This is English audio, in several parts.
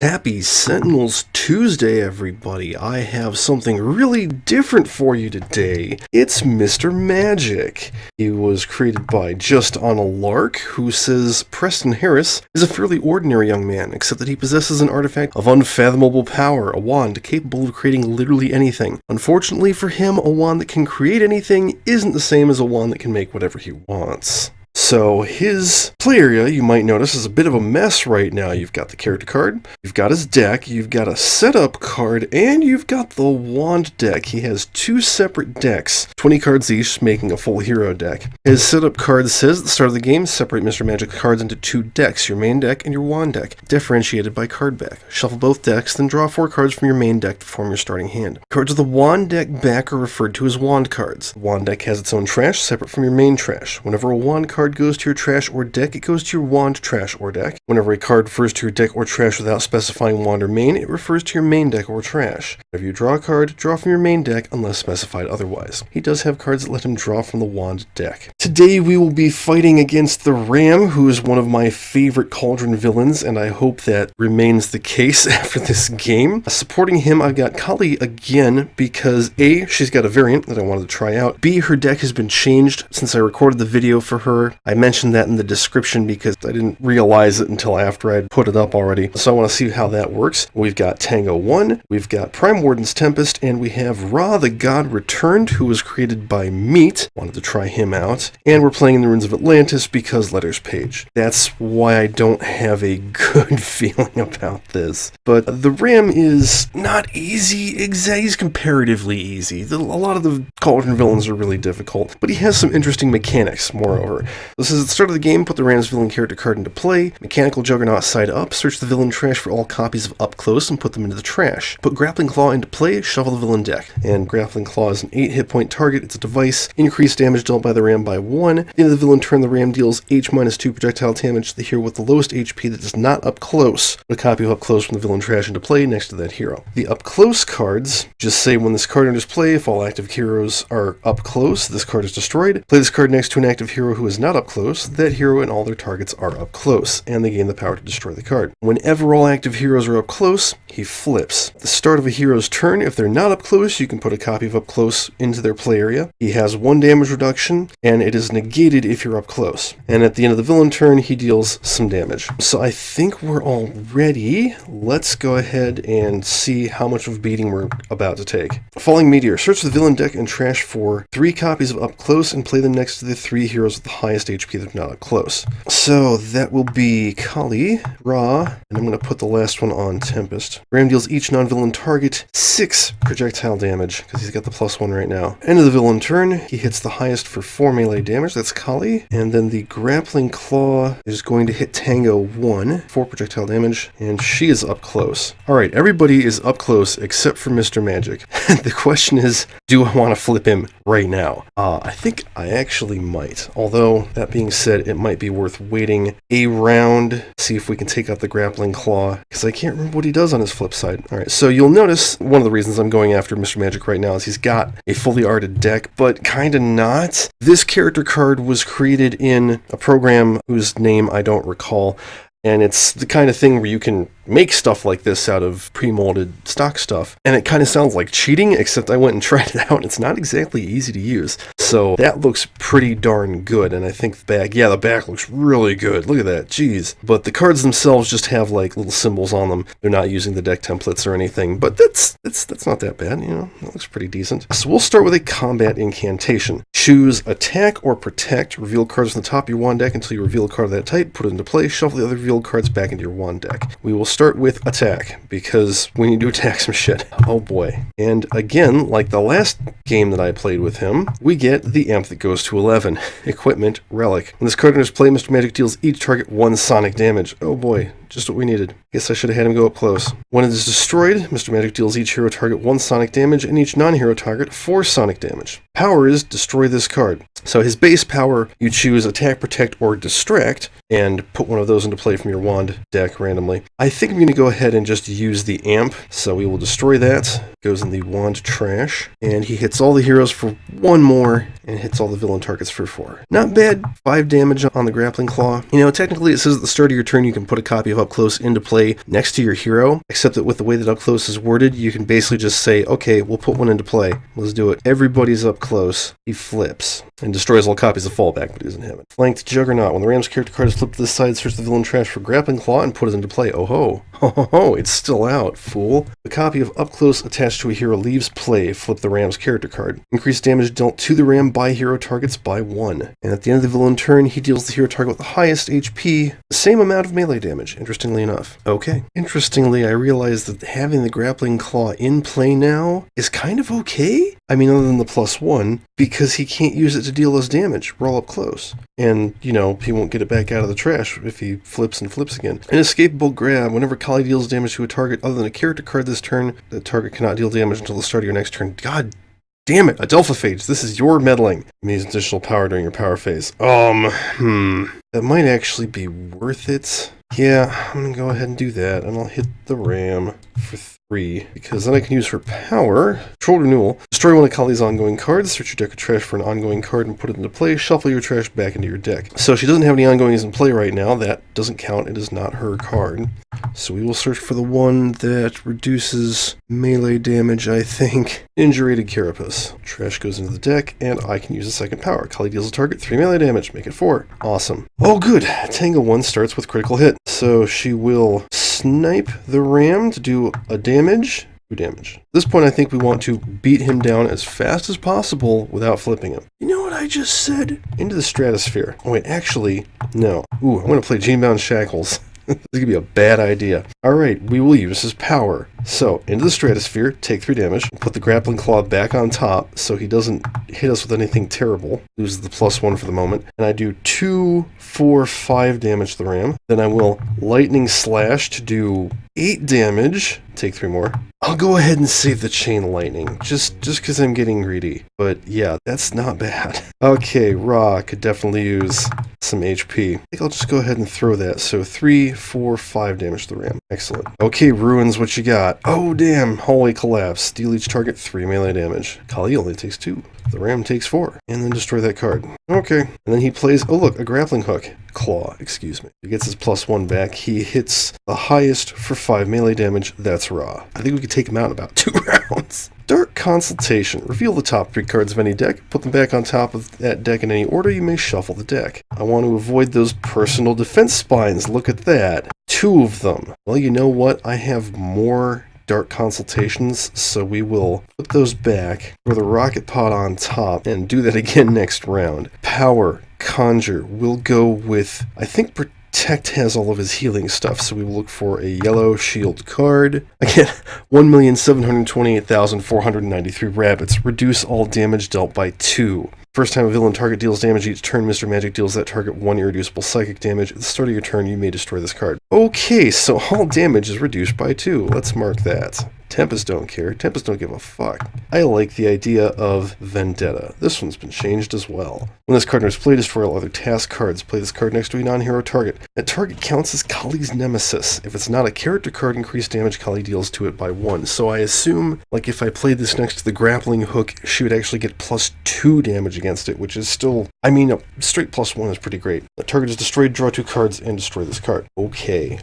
Happy Sentinels Tuesday, everybody. I have something really different for you today. It's Mr. Magic. He was created by Just on a Lark, who says Preston Harris is a fairly ordinary young man, except that he possesses an artifact of unfathomable power, a wand capable of creating literally anything. Unfortunately for him, a wand that can create anything isn't the same as a wand that can make whatever he wants. So his play area, you might notice, is a bit of a mess right now. You've got the character card, you've got his deck, you've got a setup card, and you've got the wand deck. He has two separate decks, 20 cards each, making a full hero deck. His setup card says at the start of the game, separate Mr. Magic cards into two decks, your main deck and your wand deck, differentiated by card back. Shuffle both decks, then draw 4 cards from your main deck to form your starting hand. Cards of the wand deck back are referred to as wand cards. The wand deck has its own trash, separate from your main trash. Whenever a wand card goes to your trash or deck, it goes to your wand, trash, or deck. Whenever a card refers to your deck or trash without specifying wand or main, it refers to your main deck or trash. Whenever you draw a card, draw from your main deck unless specified otherwise. He does have cards that let him draw from the wand deck. Today we will be fighting against the Ram, who is one of my favorite Cauldron villains, and I hope that remains the case after this game. Supporting him, I've got Kali again because A, she's got a variant that I wanted to try out. B, her deck has been changed since I recorded the video for her. I mentioned that in the description because I didn't realize it until after I'd put it up already. So I want to see how that works. We've got Tango 1, we've got Prime Warden's Tempest, and we have Ra the God Returned, who was created by Meat. Wanted to try him out. And we're playing in the Ruins of Atlantis because Letters Page. That's why I don't have a good feeling about this. But the Ram is not easy, he's comparatively easy. A lot of the Cauldron villains are really difficult, but he has some interesting mechanics, moreover. This is at the start of the game, put the Ram's villain character card into play, Mechanical Juggernaut side up, search the villain trash for all copies of Up Close and put them into the trash. Put Grappling Claw into play, shuffle the villain deck. And Grappling Claw is an 8 hit point target, it's a device, increase damage dealt by the Ram by 1. At the end of the villain turn, the Ram deals H-2 projectile damage to the hero with the lowest HP that is not Up Close. Put a copy of Up Close from the villain trash into play next to that hero. The Up Close cards just say when this card enters play, if all active heroes are up close, this card is destroyed. Play this card next to an active hero who is not up close, that hero and all their targets are up close, and they gain the power to destroy the card. Whenever all active heroes are up close, he flips. At the start of a hero's turn, if they're not up close, you can put a copy of Up Close into their play area. He has 1 damage reduction, and it is negated if you're up close. And at the end of the villain turn, he deals some damage. So I think we're all ready. Let's go ahead and see how much of a beating we're about to take. Falling Meteor. Search the villain deck and trash for 3 copies of Up Close and play them next to the 3 heroes with the highest HP that are not up close. So that will be Kali, Ra, and I'm going to put the last one on Tempest. Ram deals each non-villain target 6 projectile damage, because he's got the +1 right now. End of the villain turn, he hits the highest for 4 melee damage, that's Kali. And then the Grappling Claw is going to hit Tango 1, 4 projectile damage, and she is up close. Alright, everybody is up close except for Mr. Magic. The question is, do I want to flip him right now? I think I actually might. Although, that being said, it might be worth waiting a round, see if we can take out the Grappling Claw, because I can't remember what he does on his flip side. Alright, so you'll notice one of the reasons I'm going after Mr. Magic right now is he's got a fully arted deck, but kinda not. This character card was created in a program whose name I don't recall, and it's the kind of thing where you can make stuff like this out of pre-molded stock stuff. And it kind of sounds like cheating, except I went and tried it out, and it's not exactly easy to use. So that looks pretty darn good, and I think the back looks really good. Look at that, jeez. But the cards themselves just have like little symbols on them. They're not using the deck templates or anything, but that's not that bad, you know, that looks pretty decent. So we'll start with a combat incantation. Choose Attack or Protect, reveal cards on the top of your wand deck until you reveal a card of that type, put it into play, shuffle the other revealed cards back into your wand deck. We will start with Attack, because we need to attack some shit. Oh boy. And again, like the last game that I played with him, we get the amp that goes to 11. Equipment, Relic. When this card enters play, Mr. Magic deals each target 1 sonic damage. Oh boy. Just what we needed. Guess I should have had him go up close. When it is destroyed, Mr. Magic deals each hero target 1 sonic damage and each non-hero target 4 sonic damage. Power is destroy this card. So his base power, you choose Attack, Protect, or Distract, and put one of those into play from your wand deck randomly. I think I'm going to go ahead and just use the amp, so we will destroy that. Goes in the wand trash, and he hits all the heroes for 1 more, and hits all the villain targets for 4. Not bad. 5 damage on the grappling claw. You know, technically it says at the start of your turn you can put a copy of Up Close into play next to your hero, except that with the way that Up Close is worded, you can basically just say, okay, we'll put one into play. Let's do it. Everybody's up close. He flips and destroys all copies of Fallback, but he doesn't have it. Flanked Juggernaut. When the Ram's character card is flipped to this side, search the villain trash for grappling claw and put it into play. Oh ho. Ho ho ho, it's still out, fool. A copy of Up Close attached to a hero leaves play. Flip the Ram's character card. Increase damage dealt to the Ram by hero targets by 1. And at the end of the villain turn, he deals the hero target with the highest HP the same amount of melee damage, interestingly enough. Okay. Interestingly, I realized that having the grappling claw in play now is kind of okay. I mean, other than the +1, because he can't use it to deal less damage. We're all up close. And, you know, he won't get it back out of the trash if he flips and flips again. An escapable grab. Whenever Kali deals damage to a target other than a character card this turn, the target cannot deal damage until the start of your next turn. God damn it, Adelphophage, this is your meddling. Means additional power during your power phase. That might actually be worth it. Yeah, I'm gonna go ahead and do that, and I'll hit the Ram for 3, because then I can use her power. Control Renewal. Destroy one of Kali's ongoing cards, search your deck of trash for an ongoing card and put it into play, shuffle your trash back into your deck. So she doesn't have any ongoings in play right now, that doesn't count, it is not her card. So we will search for the one that reduces melee damage, I think. Indurated Carapace. Trash goes into the deck, and I can use a second power. Kali deals a target 3 melee damage, make it 4. Awesome. Oh good, Tango 1 starts with critical hit. So she will snipe the Ram to do a damage. 2 damage. At this point, I think we want to beat him down as fast as possible without flipping him. You know what I just said? Into the stratosphere. Oh wait, actually, no. Ooh, I'm going to play Genebound Shackles. This is going to be a bad idea. Alright, we will use his power. So, into the stratosphere, take 3 damage, put the grappling claw back on top so he doesn't hit us with anything terrible. Loses the +1 for the moment. And I do 2, 4, 5 damage to the Ram. Then I will lightning slash to do 8 damage. Take 3 more. I'll go ahead and save the chain lightning, just because I'm getting greedy. But yeah, that's not bad. Okay, Ra could definitely use some HP. I think I'll just go ahead and throw that. So 3, 4, 5 damage to the Ram. Excellent. Okay, Ruins, what you got? Oh damn, hallway collapse. Deal each target 3 melee damage. Kali only takes 2. The Ram takes 4. And then destroy that card. Okay. And then he plays, oh look, a grappling hook. Claw, excuse me. He gets his +1 back. He hits the highest for 5 melee damage. That's Ra. I think we could take him out in about 2 rounds. Dark Consultation. Reveal the top 3 cards of any deck. Put them back on top of that deck in any order. You may shuffle the deck. I want to avoid those personal defense spines. Look at that. 2 of them. Well, you know what? I have more Dark Consultations, so we will put those back, throw the rocket pod on top, and do that again next round. Power, Conjure, we'll go with, I think Protect has all of his healing stuff, so we will look for a yellow shield card. Again, 1,728,493 rabbits. Reduce all damage dealt by 2. First time a villain target deals damage each turn, Mr. Magic deals that target 1 irreducible psychic damage. At the start of your turn, you may destroy this card. Okay, so all damage is reduced by 2. Let's mark that. Tempest don't care. Tempest don't give a fuck. I like the idea of Vendetta. This one's been changed as well. When this card is played, destroy all other task cards. Play this card next to a non-hero target. That target counts as Kali's nemesis. If it's not a character card, increased damage Kali deals to it by 1. So I assume, like if I played this next to the grappling hook, she would actually get +2 damage against it, which is still, I mean, a straight +1 is pretty great. The target is destroyed, draw 2 cards, and destroy this card. Okay.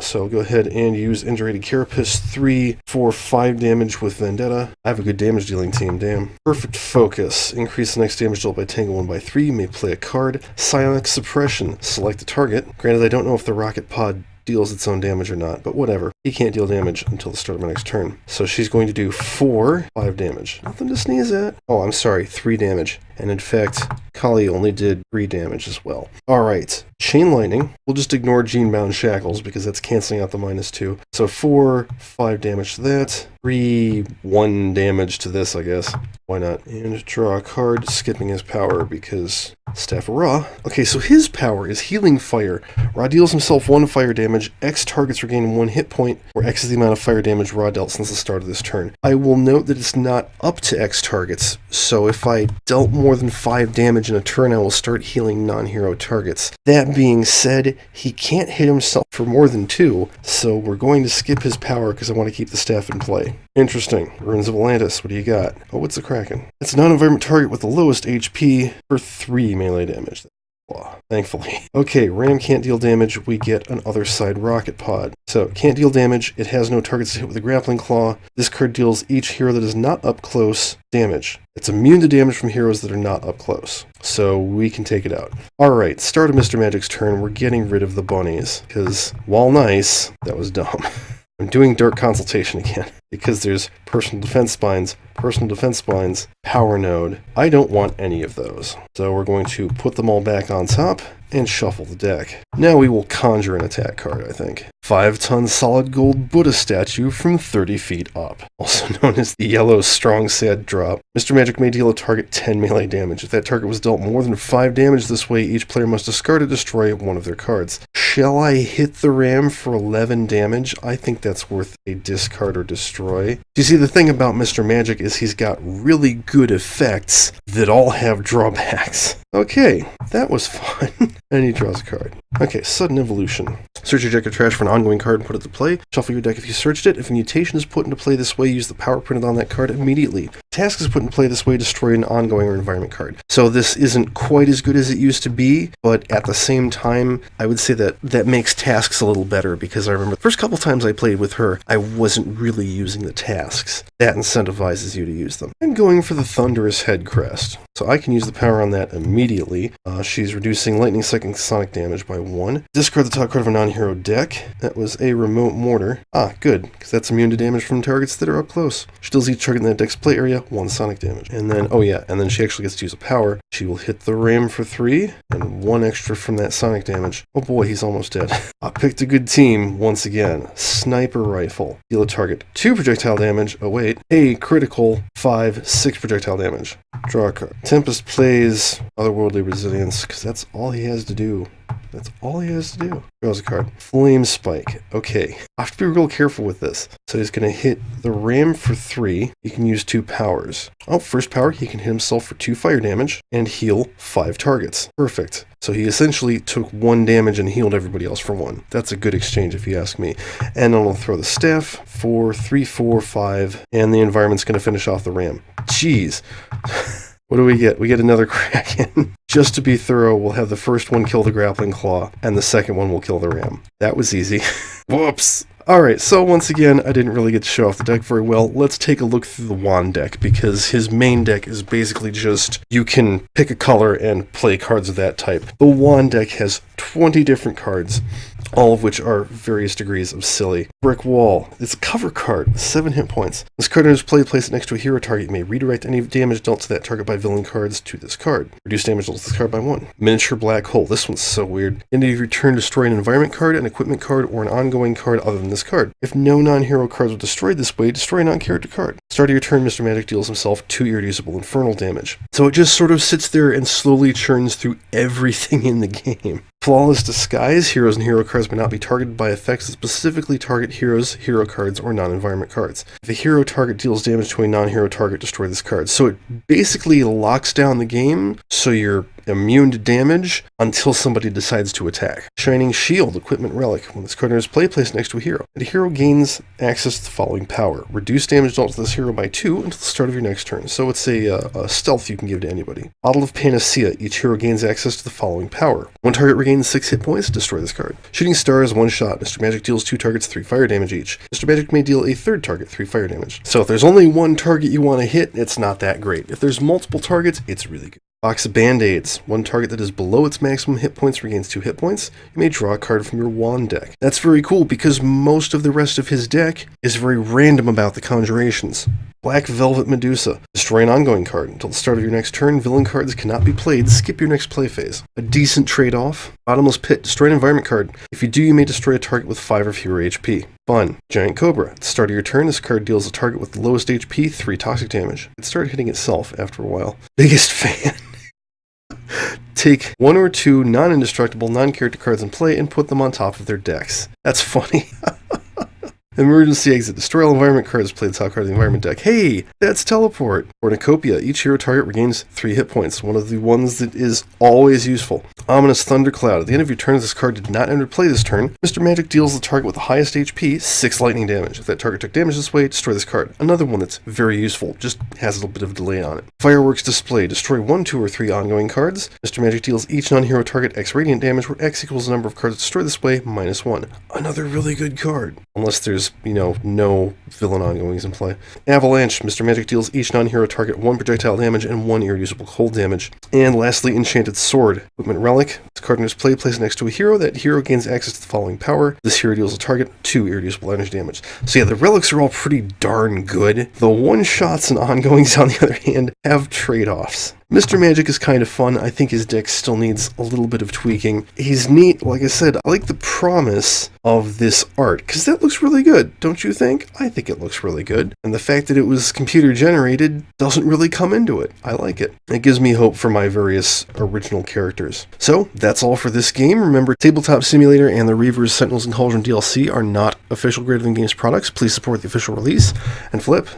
So I'll go ahead and use Indurated Carapace 3, 4, 5 damage with Vendetta. I have a good damage dealing team, damn. Perfect Focus. Increase the next damage dealt by Tango 1 by 3. You may play a card. Psionic Suppression. Select the target. Granted, I don't know if the rocket pod deals its own damage or not, but whatever. He can't deal damage until the start of my next turn. So she's going to do 4, 5 damage. Nothing to sneeze at. Oh, I'm sorry, 3 damage. And in fact, Kali only did 3 damage as well. Alright, Chain Lightning. We'll just ignore Genebound Shackles because that's canceling out the -2. So 4, 5 damage to that. 3, 1 damage to this, I guess. Why not? And draw a card, skipping his power because Staff of Ra. Okay, so his power is Healing Fire. Ra deals himself 1 fire damage. X targets regain 1 hit point point, where X is the amount of fire damage raw dealt since the start of this turn. I will note that it's not up to X targets, so if I dealt more than 5 damage in a turn, I will start healing non-hero targets. That being said, he can't hit himself for more than 2, so we're going to skip his power because I want to keep the staff in play. Interesting. Ruins of Atlantis, what do you got? Oh, what's the Kraken? It's a non-environment target with the lowest HP for 3 melee damage. Thankfully. Okay, Ram can't deal damage, we get an other side rocket pod. So, can't deal damage, it has no targets to hit with a grappling claw. This card deals each hero that is not up close damage. It's immune to damage from heroes that are not up close. So, we can take it out. Alright, start of Mr. Magic's turn, we're getting rid of the bunnies. Because, while nice, that was dumb. I'm doing Dark Consultation again, because there's personal defense spines, power node. I don't want any of those. So we're going to put them all back on top and shuffle the deck. Now we will conjure an attack card, I think. 5-ton solid gold Buddha statue from 30 feet up, also known as the yellow strong sad drop. Mr. Magic may deal a target 10 melee damage. If that target was dealt more than 5 damage this way, each player must discard or destroy one of their cards. Shall I hit the ram for 11 damage? I think that's worth a discard or destroy. You see, the thing about Mr. Magic is he's got really good effects that all have drawbacks. Okay, that was fun. And he draws a card. Okay, Sudden Evolution. Search your deck of trash for an ongoing card and put it to play. Shuffle your deck if you searched it. If a mutation is put into play this way, use the power printed on that card immediately. Task is put in play this way, destroy an ongoing or environment card. So this isn't quite as good as it used to be, but at the same time, I would say that makes tasks a little better, because I remember the first couple times I played with her, I wasn't really using the tasks. That incentivizes you to use them. I'm going for the Thunderous Head Crest. So I can use the power on that immediately. She's reducing lightning second sonic damage by 1. Discard the top card of a non-hero deck. That was a Remote Mortar. Ah, good, because that's immune to damage from targets that are up close. She deals each target in that deck's play area 1 sonic damage. And then, oh yeah, and then she actually gets to use a power. She will hit the ram for 3, and 1 extra from that sonic damage. Oh boy, he's almost dead. I picked a good team once again. Sniper Rifle. Deal a target 2 projectile damage. Oh wait. A critical 5-6 projectile damage. Draw a card. Tempest plays Otherworldly Resilience, because that's all he has to do. That's all he has to do. Draws a card. Flame Spike. Okay. I have to be real careful with this. So he's going to hit the ram for 3. He can use 2 powers. Oh, first power, he can hit himself for 2 fire damage and heal 5 targets. Perfect. So he essentially took 1 damage and healed everybody else for 1. That's a good exchange if you ask me. And then I'll throw the staff for 3, 4, 5, and the environment's going to finish off the ram. Jeez. What do we get? We get another Kraken. Just to be thorough, we'll have the first one kill the grappling claw, and the second one will kill the ram. That was easy. Whoops. Alright, so once again, I didn't really get to show off the deck very well. Let's take a look through the Wand deck, because his main deck is basically just, you can pick a color and play cards of that type. The Wand deck has 20 different cards, all of which are various degrees of silly. Brick Wall. It's a cover card with 7 hit points. This card is played, place it next to a hero target. You may redirect any damage dealt to that target by villain cards to this card. Reduce damage dealt to this card by 1. Miniature Black Hole. This one's so weird. End of your turn, destroy an environment card, an equipment card, or an ongoing card other than this card. If no non-hero cards are destroyed this way, destroy a non-character card. Start of your turn, Mr. Magic deals himself 2 irreducible infernal damage. So it just sort of sits there and slowly churns through everything in the game. Flawless Disguise. Heroes and hero cards may not be targeted by effects that specifically target heroes, hero cards, or non-environment cards. If a hero target deals damage to a non-hero target, destroy this card. So it basically locks down the game, so you're immune to damage until somebody decides to attack. Shining Shield, Equipment Relic. When this card enters play, place next to a hero. The hero gains access to the following power. Reduce damage dealt to this hero by 2 until the start of your next turn. So it's a stealth you can give to anybody. Bottle of Panacea. Each hero gains access to the following power. One target regains 6 hit points. Destroy this card. Shooting Stars, 1 shot. Mr. Magic deals 2 targets 3 fire damage each. Mr. Magic may deal a 3rd target 3 fire damage. So if there's only 1 target you want to hit, it's not that great. If there's multiple targets, it's really good. Box of Band-Aids. 1 target that is below its maximum hit points regains 2 hit points. You may draw a card from your Wand deck. That's very cool because most of the rest of his deck is very random about the conjurations. Black Velvet Medusa. Destroy an ongoing card. Until the start of your next turn, villain cards cannot be played. Skip your next play phase. A decent trade-off. Bottomless Pit. Destroy an environment card. If you do, you may destroy a target with 5 or fewer HP. Fun. Giant Cobra. At the start of your turn, this card deals a target with the lowest HP 3 toxic damage. It started hitting itself after a while. Biggest fan. Take 1 or 2 non-indestructible, non-character cards in play and put them on top of their decks. That's funny. Emergency exit. Destroy all environment cards. Play the top card of the environment deck. Hey, that's teleport. Cornucopia. Each hero target regains 3 hit points. One of the ones that is always useful. Ominous Thundercloud. At the end of your turn, this card did not enter play this turn. Mr. Magic deals the target with the highest HP 6 lightning damage. If that target took damage this way, destroy this card. Another one that's very useful. Just has a little bit of a delay on it. Fireworks Display. Destroy 1, 2, or 3 ongoing cards. Mr. Magic deals each non-hero target X radiant damage, where X equals the number of cards destroyed this way, -1. Another really good card. Unless there's, no villain ongoings in play. Avalanche. Mr. Magic deals each non-hero target 1 projectile damage and 1 irreducible cold damage. And lastly, Enchanted Sword. Equipment Relic. This card is played, placed next to a hero. That hero gains access to the following power. This hero deals a target 2 irreducible energy damage. So yeah, the relics are all pretty darn good. The one-shots and ongoings, on the other hand, have trade-offs. Mr. Magic is kind of fun. I think his deck still needs a little bit of tweaking. He's neat. Like I said, I like the promise of this art, because that looks really good, don't you think? I think it looks really good. And the fact that it was computer generated doesn't really come into it. I like it. It gives me hope for my various original characters. So, that's all for this game. Remember, Tabletop Simulator and the Reavers, Sentinels, and Cauldron DLC are not official Greater Than Games products. Please support the official release. And Flip.